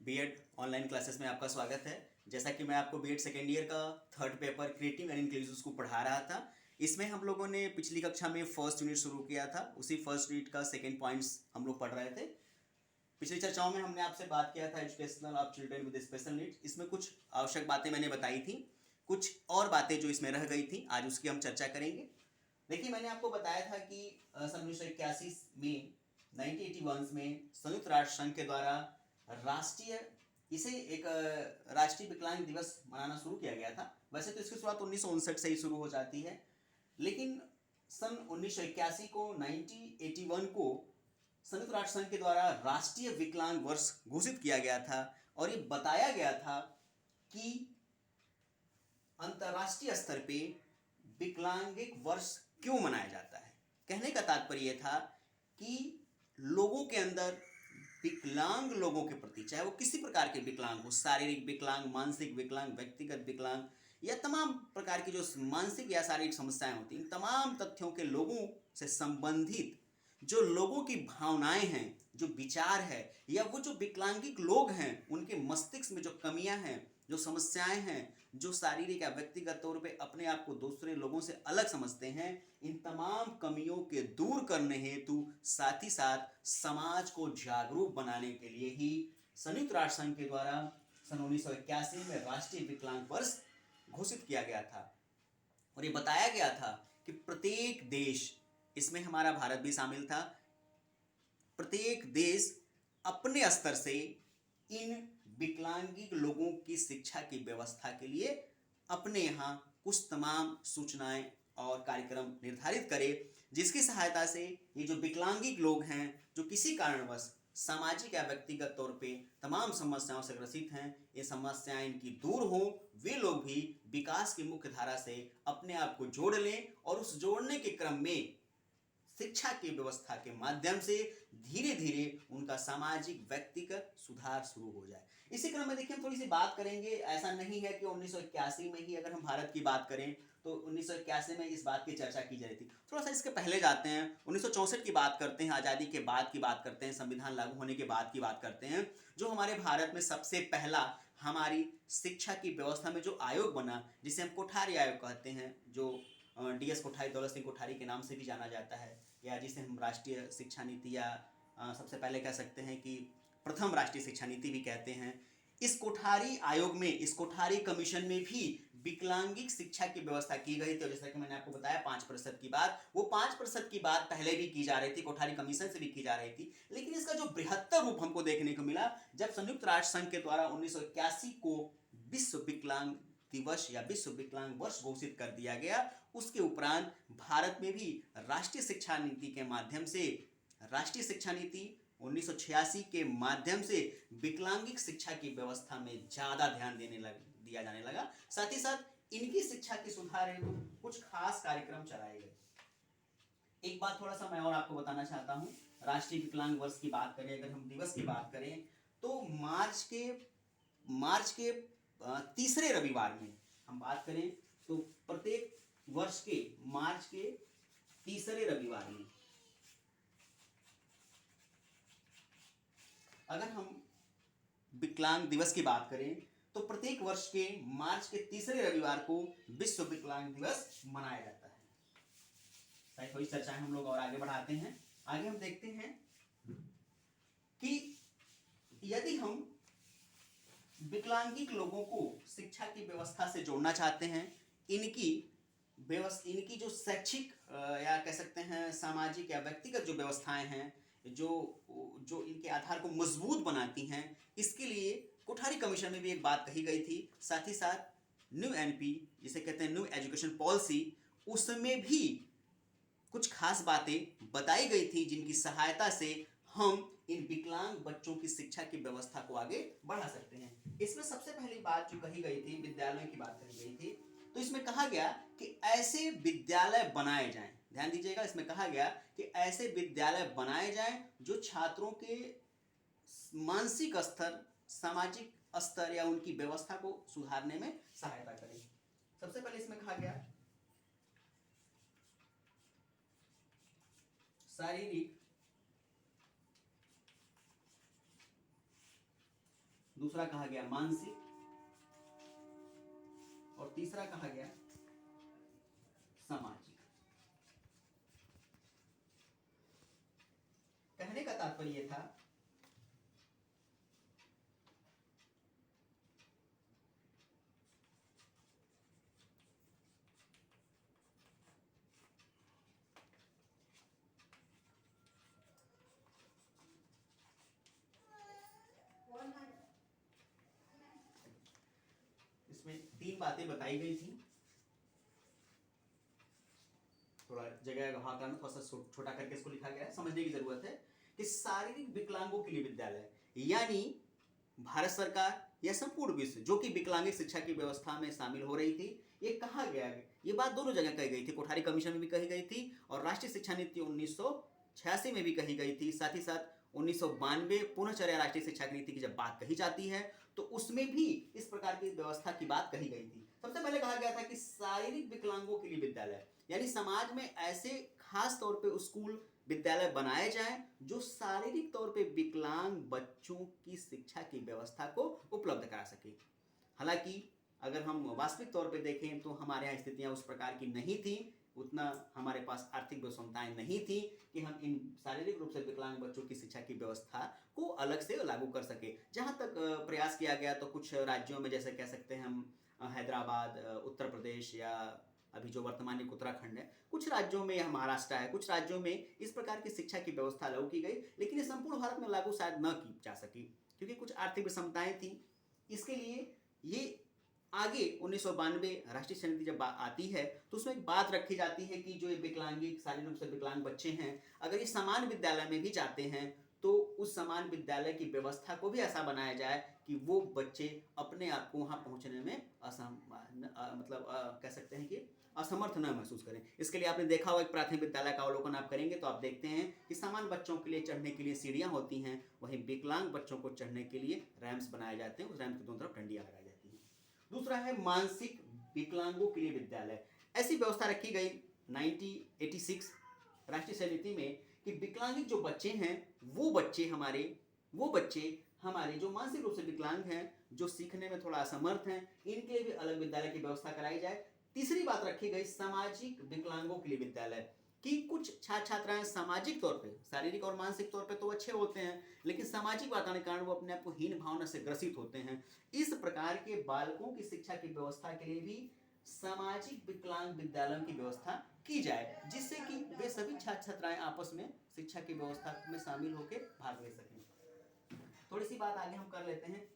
BEd online classes में आपका स्वागत है। जैसा कि मैं आपको बीएड सेकेंड ईयर का third paper creative and inclusive को पढ़ा रहा था, इसमें हम लोगों ने पिछली कक्षा में फर्स्ट यूनिट शुरू किया था। उसी फर्स्ट यूनिट का सेकेंड पॉइंट्स हम लोग पढ़ रहे थे। पिछली चर्चाओं में हमने आपसे बात किया था educational of children with special needs. इसमें कुछ आवश्यक बातें मैंने बताई थी, कुछ और बातें जो इसमें रह गई थी आज उसकी हम चर्चा करेंगे। देखिए, मैंने आपको बताया था कि सन 1981 में 1981 में संयुक्त राष्ट्र संघ के द्वारा राष्ट्रीय इसे एक राष्ट्रीय विकलांग दिवस मनाना शुरू किया गया था। वैसे तो इसकी शुरुआत 1959 से ही शुरू हो जाती है, लेकिन सन 1981 को 1981 को संयुक्त राष्ट्र संघ के द्वारा राष्ट्रीय विकलांग वर्ष घोषित किया गया था और ये बताया गया था कि अंतर्राष्ट्रीय स्तर पे विकलांगिक वर्ष क्यों मनाया जाता है। कहने का तात्पर्य यह था कि लोगों के अंदर विकलांग लोगों के प्रति, चाहे वो किसी प्रकार के विकलांग हो, शारीरिक विकलांग, मानसिक विकलांग, व्यक्तिगत विकलांग या तमाम प्रकार की जो मानसिक या शारीरिक समस्याएं होती हैं, इन तमाम तथ्यों के लोगों से संबंधित जो लोगों की भावनाएं हैं, जो विचार है, या वो जो विकलांगिक लोग हैं उनके मस्तिष्क में जो कमियां हैं, जो समस्याएं हैं, जो शारीरिक या व्यक्तिगत तौर पे अपने आप को दूसरे लोगों से अलग समझते हैं, इन तमाम कमियों के दूर करने हेतु साथ ही साथ समाज को जागरूक बनाने के लिए ही संयुक्त राष्ट्र संघ के द्वारा सन 1981 में राष्ट्रीय विकलांग वर्ष घोषित किया गया था। और ये बताया गया था कि प्रत्येक देश, इसमें हमारा भारत भी शामिल था, प्रत्येक देश अपने स्तर से इन विकलांगिक लोगों की शिक्षा की व्यवस्था के लिए अपने यहाँ कुछ तमाम सूचनाएं और कार्यक्रम निर्धारित करे, जिसकी सहायता से ये जो विकलांगिक लोग हैं, जो किसी कारणवश सामाजिक या व्यक्तिगत तौर पे तमाम समस्याओं से ग्रसित हैं, ये समस्याएं इनकी दूर हो, वे लोग भी विकास की मुख्य धारा से अपने आप को जोड़ लें और उस जोड़ने के क्रम में शिक्षा की व्यवस्था के माध्यम से धीरे धीरे उनका सामाजिक व्यक्तिगत सुधार शुरू हो जाए। इसी क्रम में देखिए, हम थोड़ी सी बात करेंगे। ऐसा नहीं है कि 1981 में ही, अगर हम भारत की बात करें तो 1981 में इस बात की चर्चा की जा रही थी। थोड़ा सा इसके पहले जाते हैं, 1964 की बात करते हैं, आज़ादी के बाद की बात करते हैं, संविधान लागू होने के बाद की बात करते हैं। जो हमारे भारत में सबसे पहला हमारी शिक्षा की व्यवस्था में जो आयोग बना, जिसे हम कोठारी आयोग कहते हैं, जो डीएस कोठारी, दौलत सिंह कोठारी के नाम से भी जाना जाता है, या जिसे हम राष्ट्रीय शिक्षा नीति या सबसे पहले कह सकते हैं कि प्रथम राष्ट्रीय शिक्षा नीति भी कहते हैं। इस कोठारी आयोग में, इस कोठारी कमीशन में भी विकलांगिक शिक्षा की व्यवस्था की गई थी। और जैसा कि मैंने आपको बताया 5% की बात, वो 5% की बात पहले भी की जा रही थी, कोठारी कमीशन से भी की जा रही थी। लेकिन इसका जो बृहत्तर रूप हमको देखने को मिला जब संयुक्त राष्ट्र संघ के द्वारा 1981 को विश्व विकलांग दिवस या विश्व विकलांग वर्ष घोषित कर दिया गया। उसके उपरांत भारत में भी राष्ट्रीय शिक्षा नीति के माध्यम से, राष्ट्रीय शिक्षा नीति 1986 के माध्यम से विकलांगिक शिक्षा की व्यवस्था में ज्यादा ध्यान दिया जाने लगा। साथ ही साथ इनकी शिक्षा की सुधार हेतु कुछ खास कार्यक्रम चलाए गए। एक बात थोड़ा सा मैं और आपको बताना चाहता हूं। राष्ट्रीय विकलांग वर्ष की बात करें, अगर हम दिवस की बात करें, तो मार्च के तीसरे रविवार में हम बात करें तो प्रत्येक वर्ष के मार्च के तीसरे रविवार में अगर हम विकलांग दिवस की बात करें तो प्रत्येक वर्ष के मार्च के तीसरे रविवार को विश्व विकलांग दिवस मनाया जाता है। थोड़ी चर्चाएं हम लोग और आगे बढ़ाते हैं। आगे हम देखते हैं कि यदि हम विकलांगिक लोगों को शिक्षा की व्यवस्था से जोड़ना चाहते हैं, इनकी जो शैक्षिक या कह सकते हैं सामाजिक या व्यक्तिगत जो व्यवस्थाएं हैं, जो इनके आधार को मजबूत बनाती हैं, इसके लिए कोठारी कमीशन में भी एक बात कही गई थी। साथ ही साथ न्यू एनपी, जिसे कहते हैं न्यू एजुकेशन पॉलिसी, उसमें भी कुछ खास बातें बताई गई थी जिनकी सहायता से हम इन विकलांग बच्चों की शिक्षा की व्यवस्था को आगे बढ़ा सकते हैं। इसमें सबसे पहली बात जो कही गई थी, विद्यालयों की बात कही गई थी। तो इसमें कहा गया कि ऐसे विद्यालय बनाए जाएं, ध्यान दीजिएगा, इसमें कहा गया कि ऐसे विद्यालय बनाए जाएं जो छात्रों के मानसिक स्तर, सामाजिक स्तर या उनकी व्यवस्था को सुधारने में सहायता करें। सबसे पहले इसमें कहा गया शारीरिक दूसरा कहा गया मानसिक, और तीसरा कहा गया सामाजिक। कहने का तात्पर्य था इसमें 3 बातें बताई गई थी। थोड़ा जगह वहां का थोड़ा सा छोटा करके इसको लिखा गया है, समझने की जरूरत है कि शारीरिक विकलांगों के लिए विद्यालय, यानी भारत सरकार या संपूर्ण विश्व जो कि विकलांगिक शिक्षा की व्यवस्था में शामिल हो रही थी, ये कहा गया है, ये बात दोनों जगह कही गई थी, कोठारी कमीशन में भी कही गई थी और राष्ट्रीय शिक्षा नीति 1986 में भी कही गई थी। साथ ही साथ 1992 पुनःचर्या राष्ट्रीय शिक्षा नीति की जब बात कही जाती है तो उसमें भी इस प्रकार की व्यवस्था की बात कही गई थी। सबसे पहले कहा गया था कि शारीरिक विकलांगों के लिए विद्यालय, यानी समाज में ऐसे खास तौर पे स्कूल विद्यालय बनाए जाएं जो शारीरिक तौर पे विकलांग बच्चों की शिक्षा की व्यवस्था को उपलब्ध करा सके। हालांकि अगर हम वास्तविक तौर पे देखें तो हमारे यहाँ स्थितियां उस प्रकार की नहीं थी, उतना हमारे पास आर्थिक विषमताएं नहीं थी कि हम इन शारीरिक रूप से विकलांग बच्चों की शिक्षा की व्यवस्था को अलग से लागू कर सके। जहाँ तक प्रयास किया गया तो कुछ राज्यों में, जैसे कह सकते हैं हम हैदराबाद, उत्तर प्रदेश या अभी जो वर्तमान में उत्तराखंड है, कुछ राज्यों में या महाराष्ट्र है, कुछ राज्यों में इस प्रकार की शिक्षा की व्यवस्था लागू की गई, लेकिन ये संपूर्ण भारत में लागू शायद न की जा सकी क्योंकि कुछ आर्थिक विषमताएं थी। इसके लिए ये आगे 1992 राष्ट्रीय शिक्षा नीति जब आती है तो उसमें एक बात रखी जाती है कि जो ये विकलांगिक शारीरिक रूप से विकलांग बच्चे हैं, अगर ये समान विद्यालय में भी जाते हैं तो उस समान विद्यालय की व्यवस्था को भी ऐसा बनाया जाए कि वो बच्चे अपने आप को वहाँ पहुँचने में कह सकते हैं कि असमर्थ न महसूस करें। इसके लिए आपने देखा होगा एक प्राथमिक विद्यालय का अवलोकन आप करेंगे तो आप देखते हैं कि समान बच्चों के लिए चढ़ने के लिए सीढ़ियाँ होती हैं, वहीं विकलांग बच्चों को चढ़ने के लिए रैम्प्स बनाए जाते हैं, उस रैम्प की दोनों तरफ डंडियाँ लगाई जाती हैं। दूसरा है मानसिक विकलांगों के लिए विद्यालय। ऐसी व्यवस्था रखी गई 1986 राष्ट्रीय शिक्षा नीति में कि विकलांगिक जो बच्चे हैं वो बच्चे हमारे जो मानसिक रूप से विकलांग हैं, जो सीखने में थोड़ा असमर्थ हैं, इनके लिए भी अलग विद्यालय की व्यवस्था कराई जाए। तीसरी बात रखी गई सामाजिक विकलांगों के लिए विद्यालय कि कुछ छात्र छात्राएं सामाजिक तौर पे, शारीरिक और मानसिक तौर पे तो अच्छे होते हैं लेकिन सामाजिक वातावरण के कारण वो अपने आप को हीन भावना से ग्रसित होते हैं। इस प्रकार के बालकों की शिक्षा की व्यवस्था के लिए भी सामाजिक विकलांग विद्यालयों की व्यवस्था की जाए, जिससे कि वे सभी छात्र छात्राएं आपस में शिक्षा की व्यवस्था में शामिल होकर भाग ले सकें। थोड़ी सी बात आगे हम कर लेते हैं